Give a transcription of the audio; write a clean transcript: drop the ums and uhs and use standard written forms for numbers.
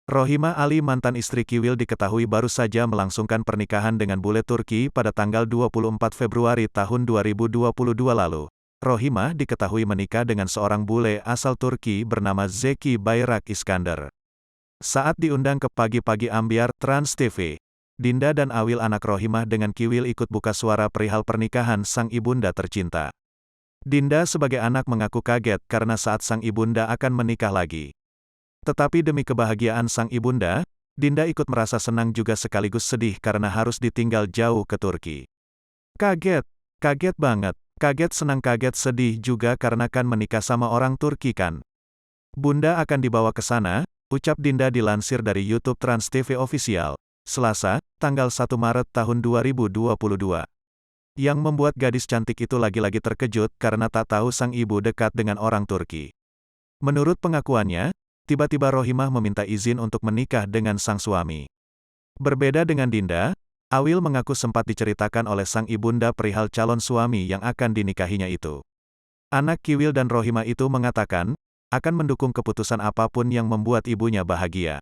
Rohima Ali, mantan istri Kiwil, diketahui baru saja melangsungkan pernikahan dengan bule Turki pada tanggal 24 Februari tahun 2022 lalu. Rohima diketahui menikah dengan seorang bule asal Turki bernama Zeki Bayrak Iskandar. Saat diundang ke Pagi-Pagi Ambyar Trans TV, Dinda dan Awil, anak Rohimah dengan Kiwil, ikut buka suara perihal pernikahan sang ibunda tercinta. Dinda sebagai anak mengaku kaget karena saat sang ibunda akan menikah lagi. Tetapi demi kebahagiaan sang ibunda, Dinda ikut merasa senang juga sekaligus sedih karena harus ditinggal jauh ke Turki. Kaget, kaget banget, kaget senang kaget sedih juga karena kan menikah sama orang Turki kan. Bunda akan dibawa ke sana, ucap Dinda dilansir dari YouTube Trans TV Official, Selasa, tanggal 1 Maret tahun 2022. Yang membuat gadis cantik itu lagi-lagi terkejut karena tak tahu sang ibu dekat dengan orang Turki. Menurut pengakuannya, tiba-tiba Rohimah meminta izin untuk menikah dengan sang suami. Berbeda dengan Dinda, Awil mengaku sempat diceritakan oleh sang ibunda perihal calon suami yang akan dinikahinya itu. Anak Kiwil dan Rohimah itu mengatakan, akan mendukung keputusan apapun yang membuat ibunya bahagia.